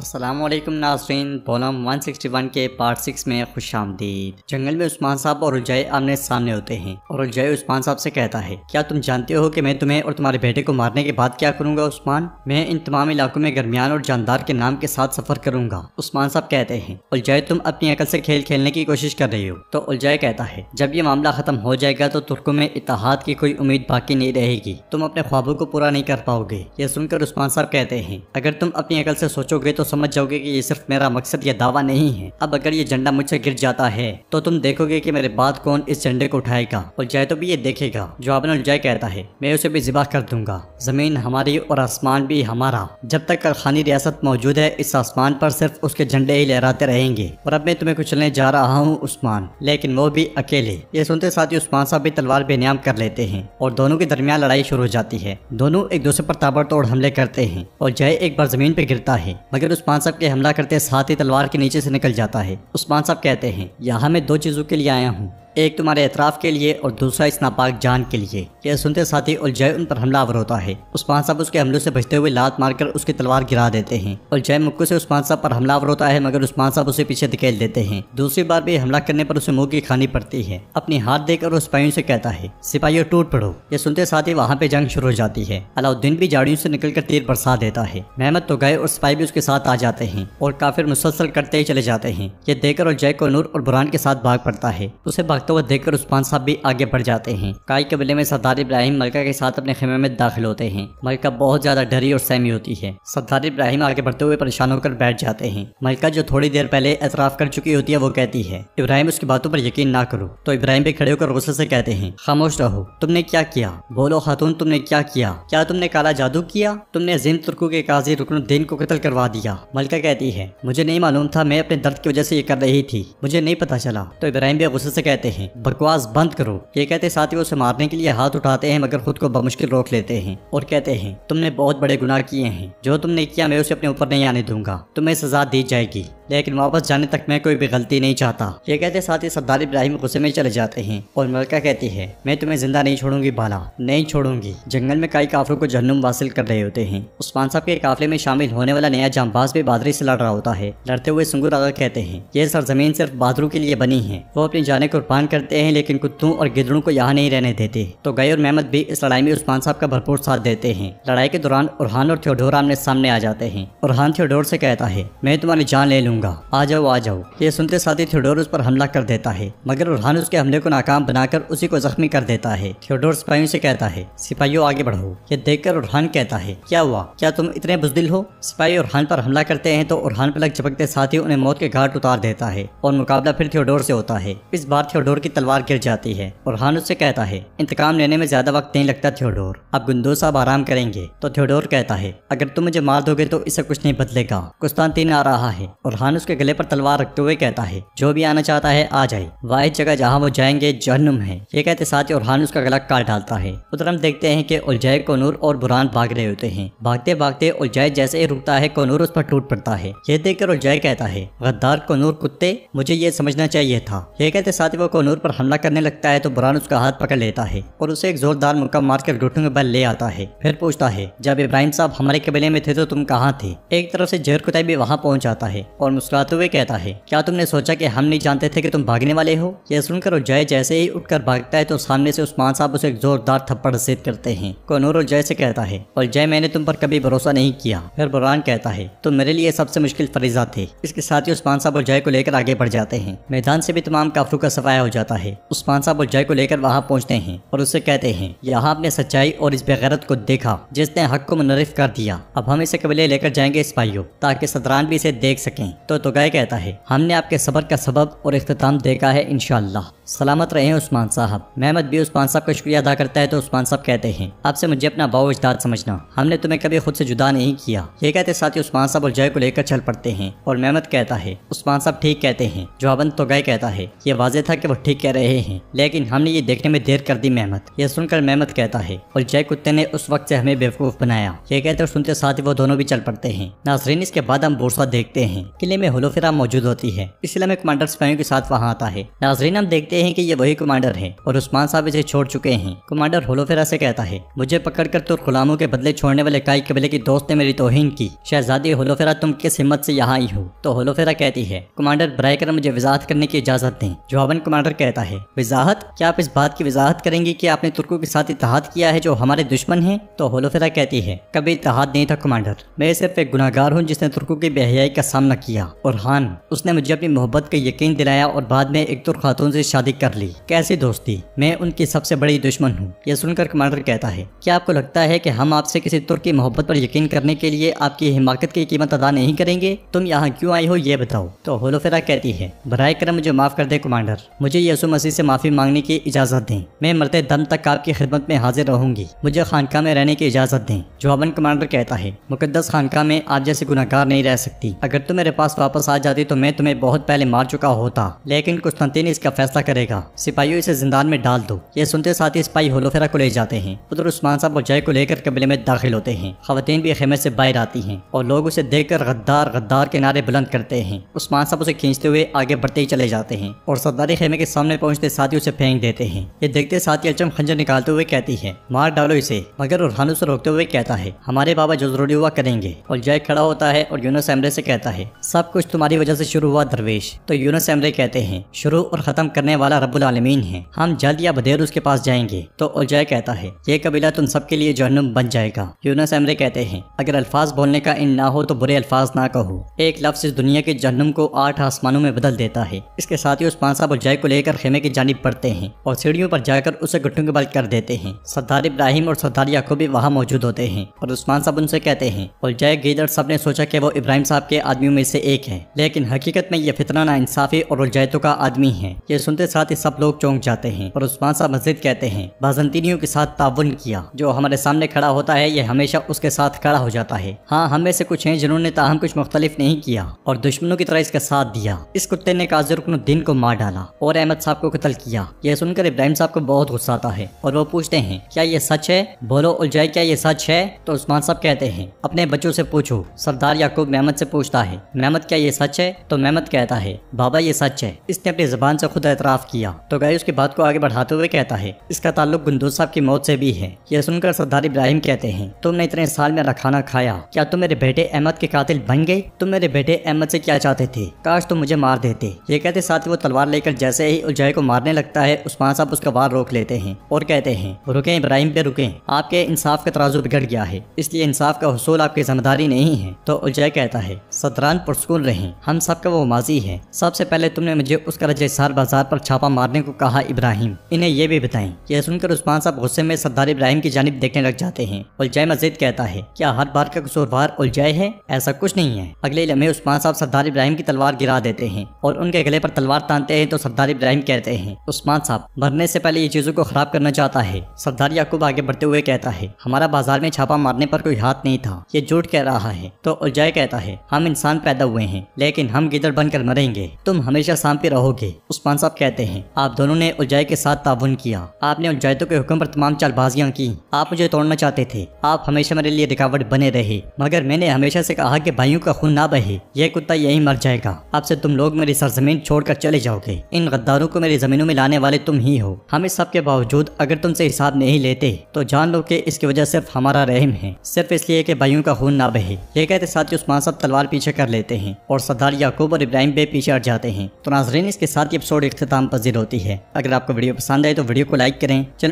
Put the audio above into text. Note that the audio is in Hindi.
अस्सलामुअलैकुम नाज़रीन, वॉल्यूम 161 के पार्ट 6 में खुशामदीद। जंगल में उस्मान साहब और उलझाई आमने सामने होते हैं और उलझाई उस्मान साहब से कहता है, क्या तुम जानते हो कि मैं तुम्हें और तुम्हारे बेटे को मारने के बाद क्या करूंगा उस्मान? मैं इन तमाम इलाकों में गरमियान और जानदार के नाम के साथ सफर करूंगा। उस्मान साहब कहते हैं, उलझाई तुम अपनी अकल से खेल खेलने की कोशिश कर रही हो। तो उलझाई कहता है, जब ये मामला खत्म हो जाएगा तो तुर्कों में इत्तेहाद की कोई उम्मीद बाकी नहीं रहेगी, तुम अपने ख्वाबों को पूरा नहीं कर पाओगे। ये सुनकर उस्मान साहब कहते हैं, अगर तुम अपनी अकल से सोचोगे तो समझ जाओगे कि ये सिर्फ मेरा मकसद या दावा नहीं है। अब अगर ये झंडा मुझसे गिर जाता है तो तुम देखोगे कि मेरे बाद कौन इस झंडे को उठाएगा। उलझाई तो भी ये देखेगा। जवाबन उलझाई कहता है, मैं उसे भी ज़िबा कर दूंगा। जमीन हमारी और आसमान भी हमारा। जब तक खानी रियासत मौजूद है इस आसमान पर सिर्फ उसके झंडे ही लहराते रहेंगे। और अब मैं तुम्हें कुचलने जा रहा हूँ उस्मान, लेकिन वो भी अकेले। ये सुनते साथ ही उस्मान साहब भी तलवार बेनियाम कर लेते हैं और दोनों के दरमियान लड़ाई शुरू हो जाती है। दोनों एक दूसरे पर ताबड़तोड़ हमले करते हैं और जय एक बार जमीन पे गिरता है, मगर उस्मान साहब के हमला करते साथ ही तलवार के नीचे से निकल जाता है। उस्मान साहब कहते हैं, यहाँ मैं दो चीजों के लिए आया हूँ, एक तुम्हारे एतराफ के लिए और दूसरा इस नापाक जान के लिए। यह सुनते साथ ही उलझाई उन पर हमलावर होता है। उस्मान साहब उसके हमलों से बचते हुए लात मारकर उसकी तलवार गिरा देते हैं। उलझाई मुक्के से उस्मान साहब पर हमलावर होता है, मगर उस्मान साहब उसे पीछे धकेल देते हैं। दूसरी बार भी हमला करने पर उसे मुंह की खानी पड़ती है। अपनी हाथ देकर वो सिपाहियों से कहता है, सिपाहियों टूट पड़ो। यह सुनते साथ ही वहाँ पे जंग शुरू हो जाती है। अलाउद्दीन भी झाड़ियों से निकलकर तीर बरसा देता है। मेहमद तो गए और सिपाही भी उसके साथ आ जाते हैं और काफिर मुसलसल करते ही चले जाते हैं। ये देखकर उलझाई को नूर और बुरहान के साथ भाग पड़ता है। उसे भागते हुए देखकर उस्मान साहब भी आगे बढ़ जाते हैं। काई कबीले में सरदार इब्राहिम मलका के साथ अपने खेमे में दाखिल होते हैं। मलका बहुत ज्यादा डरी और सहमी होती है। सरदार इब्राहिम आगे बढ़ते हुए परेशान होकर बैठ जाते हैं। मलका जो थोड़ी देर पहले एतराफ कर चुकी होती है वो कहती है, इब्राहिम उसकी बातों पर यकीन ना करो। तो इब्राहिम भी खड़े होकर गुस्से से कहते हैं, खामोश रहो, तुमने क्या किया? बोलो खातून, तुमने क्या किया? क्या तुमने काला जादू किया? तुमने अजीम तुर्कों के काजी रुकनुद्दीन को कत्ल करवा दिया। मलका कहती है, मुझे नहीं मालूम था, मैं अपने दर्द की वजह से ये कर रही थी, मुझे नहीं पता चला। तो इब्राहिम भी गुस्से से कहते हैं, बकवास बंद करो। ये कहते साथ ही वो उसे मारने के लिए हाथ उठाते हैं, मगर खुद को बमुश्किल रोक लेते हैं और कहते हैं, तुमने बहुत बड़े गुनाह किए हैं, जो तुमने किया मैं उसे अपने ऊपर नहीं आने दूंगा, तुम्हें सजा दी जाएगी, लेकिन वापस जाने तक मैं कोई भी गलती नहीं चाहता। ये कहते साथ ही सरदार इब्राहिम गुस्से में चले जाते हैं और मलका कहती है, मैं तुम्हें जिंदा नहीं छोड़ूंगी बाला, नहीं छोड़ूंगी। जंगल में कई काफिरों को जहन्नुम वासिल कर रहे होते हैं। उस्मान साहब के काफिले में शामिल होने वाला नया जांबाज भी बहादुरी से लड़ रहा होता है। लड़ते हुए सुंगुर आगा कहते हैं, ये सरजमीन सिर्फ बहादुरों के लिए बनी है, वो अपनी जानें कुर्बान करते हैं, लेकिन कुत्तों और गिदड़ों को यहाँ नहीं रहने देते। तो गए और मेहमद भी इस लड़ाई में उस्मान साहब का भरपूर साथ देते हैं। लड़ाई के दौरान उरहान और थियोडोर आमने सामने आ जाते हैं। उरहान थियोडोर से कहता है, मैं तुम्हारी जान ले लूंगा, आ जाओ आ जाओ। ये सुनते साथ ही थियोडोर उस पर हमला कर देता है, मगर उरहान उसके हमले को नाकाम बनाकर उसी को जख्मी कर देता है। थियोडोर सिपाहियों से कहता है, सिपाहियों आगे बढ़ो। ये देखकर उरहान कहता है, क्या हुआ, क्या तुम इतने बुज़दिल हो? सिपाही उरहान पर हमला करते हैं तो उरहान पर लग झपकते साथ ही उन्हें मौत के घाट उतार देता है और मुकाबला फिर थियोडोर से होता है। इस बार थियोडोर की तलवार गिर जाती है। उरहान उससे कहता है, इंतकाम लेने में ज्यादा वक्त नहीं लगता थियोडोर, अब गुंदो साहब आराम करेंगे। तो थियोडोर कहता है, अगर तुम मुझे मार दोगे तो इससे कुछ नहीं बदलेगा, कुस्तानतीन आ रहा है। उरहान उसके गले पर तलवार रखते हुए कहता है, जो भी आना चाहता है आ जाए, वाहिद जगह जहाँ वो जाएंगे जहन्नुम है। ये कहते साथ ही उरहान उसका गला काट डालता है। उधर हम देखते हैं कि उलझाई, कोनूर और बुरहान भाग रहे होते हैं। भागते भागते उलझाई जैसे ही रुकता है कोनूर उस पर टूट पड़ता है। ये देखकर उलझाई कहता है, गद्दार कोनूर कुत्ते, मुझे ये समझना चाहिए था। ये कहते साथ ही वो कोनूर पर हमला करने लगता है तो बुरहान उसका हाथ पकड़ लेता है और उसे एक जोरदार मुक्का मारकर घुटनों के बल ले आता है। फिर पूछता है, जब इब्राहिम साहब हमारे कबीले में थे तो तुम कहाँ थे? एक तरफ से जहर कुतैब भी वहाँ पहुँच जाता है और मुस्कुराते हुए कहता है, क्या तुमने सोचा कि हम नहीं जानते थे कि तुम भागने वाले हो? यह सुनकर उलझाई जैसे ही उठकर भागता है तो सामने से उस्मान साहब उसे एक जोरदार थप्पड़ रसीद करते हैं। कोनूर उलझाई से कहता है, उलझाई मैंने तुम पर कभी भरोसा नहीं किया। फिर बुरहान कहता है, तुम मेरे लिए सबसे मुश्किल फरीजा थे। इसके साथ ही उस्मान साहब उलझाई को लेकर आगे बढ़ जाते हैं। मैदान से भी तमाम काफिरों का सफाया हो जाता है। उस्मान साहब उलझाई को लेकर वहाँ पहुँचते हैं और उससे कहते हैं, यहाँ आपने सच्चाई और इस बेगैरत को देखा जिसने हक को मुनरिफ कर दिया। अब हम इसे कबीले लेकर जाएंगे सिपाहियों, ताकि सदरान भी इसे देख सकें। तो तुगई कहता है, हमने आपके सब्र का सबब और इख्तिताम देखा है, इंशाअल्लाह सलामत रहे उस्मान साहब। मेहमद भी उस्मान साहब का शुक्रिया अदा करता है तो उस्मान साहब कहते हैं, आपसे मुझे अपना बाओ इजदाद समझना, हमने तुम्हें कभी खुद से जुदा नहीं किया। ये कहते साथ ही उस्मान साहब उलझाई को लेकर चल पड़ते हैं और मेहमद कहता है, उस्मान साहब ठीक कहते हैं। जवाबन तुगई कहता है, ये वाज़ेह था कि वो ठीक कह रहे हैं, लेकिन हमने ये देखने में देर कर दी मेहमद। ये सुनकर मेहमद कहता है, उलझाई कुत्ते ने उस वक्त से हमें बेवकूफ़ बनाया। ये कहते और सुनते साथ ही वो दोनों भी चल पड़ते हैं। नाज़रीन, इसके बाद हम बोरसा देखते हैं। किले में होलोफेरा मौजूद होती है, इसलिए हमें कमांडर सिपाहियों के साथ वहाँ आता है। नाजरीन, हम देखते हैं कि ये वही कमांडर है और उस्मान साहब इसे छोड़ चुके हैं। कमांडर होलोफेरा से कहता है, मुझे पकड़कर तुर्क गुलामों के बदले छोड़ने वाले काई कबीले की दोस्त ने मेरी तौहीन की। शहजादी होलोफेरा, तुम किस हिम्मत से यहाँ आई हो? तो होलोफेरा कहती है, कमांडर बराए करम मुझे वजाहत करने की इजाजत दें। जवाबन कमांडर कहता है, वजाहत? क्या आप इस बात की वजाहत करेंगी कि आपने तुर्कों के साथ इत्तेहाद किया है जो हमारे दुश्मन हैं? तो होलोफेरा कहती है, कभी इत्तेहाद नहीं था कमांडर, मैं सिर्फ एक गुनाहगार हूँ जिसने तुर्कों की बेहयाई का सामना किया। और हान, उसने मुझे अपनी मोहब्बत का यकीन दिलाया और बाद में एक तुर्क खातून से शादी कर ली। कैसी दोस्ती, मैं उनकी सबसे बड़ी दुश्मन हूँ। यह सुनकर कमांडर कहता है, क्या आपको लगता है कि हम आपसे किसी तुर्क की मोहब्बत पर यकीन करने के लिए आपकी हिमाकत की कीमत अदा नहीं करेंगे? तुम यहाँ क्यों आई हो ये बताओ। तो होलोफेरा कहती है, बराए करम मुझे माफ कर दे कमांडर, मुझे यीशु मसीह से माफी मांगने की इजाजत दें। मैं मरते दम तक आपकी खिदमत में हाजिर रहूंगी। मुझे खानका में रहने की इजाजत दें। जवाबन कमांडर कहता है, मुकद्दस खानका में आप जैसे गुनाहगार नहीं रह सकती। अगर तुम मेरे पास वापस आ जाती तो मैं तुम्हें बहुत पहले मार चुका होता, लेकिन कुस्तंतीन इसका फैसला करेगा। सिपाहियों इसे जिंदान में डाल दो। ये सुनते साथ ही सिपाही होलोफेरा को ले जाते हैं। उधर उस्मान साहब उलजाई को लेकर कबीले में दाखिल होते हैं। खवातीन भी खेमे से बाहर आती हैं और लोग उसे देखकर गद्दार गद्दार के नारे बुलंद करते हैं। उस्मान साहब उसे खींचते हुए आगे बढ़ते ही चले जाते हैं और सरदारी खेमे के सामने पहुंचते साथ ही उसे फेंक देते हैं। ये देखते साथ ही अलचम खंजर निकालते हुए कहती है, मार डालो इसे। मगर उरहान उसे रोकते हुए कहता है, हमारे बाबा जो जरूरी हुआ करेंगे। उलजाई खड़ा होता है और यूनुस एमरे से कहता है, सब कुछ तुम्हारी वजह से शुरू हुआ दरवेश। तो यूनुस एमरे कहते हैं, शुरू और खत्म करने वाला रब्बुल आलमीन है, हम जल्द या बदेर उसके पास जाएंगे। तो उलजाई कहता है, ये कबीला तुम सबके लिए जहन्नुम बन जाएगा। यूनुस एमरे कहते हैं, अगर अल्फाज बोलने का इन ना हो तो बुरे अल्फाज ना कहो। एक लफ्ज इस दुनिया के जहन्नुम को 8 आसमानों में बदल देता है। इसके साथ ही उस्मान साहब उलजाई को लेकर खेमे की जानिब बढ़ते हैं और सीढ़ियों पर जाकर उसे घुटनों के बल कर देते हैं। सरदार इब्राहिम और सरदार याकूब भी वहाँ मौजूद होते हैं और उस्मान साहब उनसे कहते हैं, उलजाई गीदड़ सब ने सोचा कि वो इब्राहिम साहब के आदमियों में से एक है, लेकिन हकीकत में ये फितना ना इंसाफी और उलजायतों का आदमी है। ये सुनते साथ ही सब लोग चौंक जाते हैं और उस्मान साहब मस्जिद कहते हैं, बाजंतीनियों के साथ ताउन किया। जो हमारे सामने खड़ा होता है ये हमेशा उसके साथ खड़ा हो जाता है। हाँ, हम में से कुछ हैं जिन्होंने ताहम कुछ मुख्तलिफ नहीं किया और दुश्मनों की तरह इसका साथ दिया। इस कुत्ते ने काजी रुकनुद्दीन को मार डाला और अहमद साहब को कत्ल किया। यह सुनकर इब्राहिम साहब को बहुत गुस्सा आता है और वो पूछते हैं, क्या ये सच है? बोलो उलजाई, क्या ये सच है? तो उस्मान साहब कहते हैं, अपने बच्चों से पूछो। सरदार याकूब मेहमद से पूछता है, मेहमद क्या ये सच है? तो मेहमद कहता है, बाबा ये सच है। इसने अपनी ज़बान से खुद एतराफ़ किया। तो गाय उसकी बात को आगे बढ़ाते हुए कहता है, इसका ताल्लुक गुंदूज साहब की मौत से भी है। यह सुनकर सरदार इब्राहिम कहते हैं, तुमने इतने साल मेरा खाना खाया, क्या तुम मेरे बेटे अहमद के कातिल बन गए? तुम मेरे बेटे अहमद से क्या चाहते थे? काश तुम मुझे मार देते। ये कहते साथ ही वो तलवार लेकर जैसे ही उलजाई को मारने लगता है, उस्मान साहब उसका वार रोक लेते हैं और कहते हैं, रुकें इब्राहिम पे रुकें, आपके इंसाफ का तराजू बिगड़ गया है, इसलिए इंसाफ का हुसूल आपकी जिम्मेदारी नहीं है। तो उलजाई कहता है, सदरान पुरस्कून रहें, हम सब का वो माजी है। सबसे पहले तुमने मुझे उस करजसार बाजार पर छापा मारने को कहा इब्राहिम, इन्हें ये भी बताएं। यह सुनकर उस्मान साहब गुस्से में सरदार इब्राहिम की जानिब देखने लग जाते हैं। उलजाई मजीद कहता है, क्या हर बार का कसूरवार उलजाई है? ऐसा कुछ नहीं है। अगले लम्हे उस्मान साहब सरदार इब्राहिम की तलवार गिरा देते हैं और उनके गले पर तलवार तानते हैं। तो सरदार इब्राहिम कहते हैं, उस्मान साहब मरने से पहले ये चीजों को खराब करना चाहता है। सरदार याकूब आगे बढ़ते हुए कहता है, हमारा बाजार में छापा मारने पर कोई हाथ नहीं था, ये झूठ कह रहा है। तो उलजाई कहता है, हम इंसान पैदा हुए हैं लेकिन हम गिदड़ बनकर मरेंगे, तुम हमेशा सांप पे रहोगे। उस्मान साहब कहते हैं, आप दोनों ने उलजाई के साथ ताउन किया, आपने उलजायतों के हुक्म पर तमाम चालबाजियां की, आप मुझे तोड़ना चाहते थे, आप हमेशा मेरे लिए रुकावट बने रहे, मगर मैंने हमेशा से कहा कि भाइयों का खून ना बहे, यह कुत्ता यही मर जाएगा। अब से तुम लोग मेरी सरजमीन छोड़कर चले जाओगे, इन गद्दारों को मेरी जमीनों में लाने वाले तुम ही हो। हम इस सब के बावजूद अगर तुमसे हिसाब नहीं लेते तो जान लो कि इसकी वजह सिर्फ हमारा रहम है, सिर्फ इसलिए कि भाइयों का खून ना बहे। ये कहते साथ ही उस्मान साहब तलवार पीछे कर लेते हैं और सरदार याकूब और इब्राहिम बे पीछे हट जाते हैं। तो नाज़रीन, इसके साथ ही एपिसोड इख्तिताम पजीर होती है। अगर आपको वीडियो पसंद आए तो वीडियो को लाइक करें, चैनल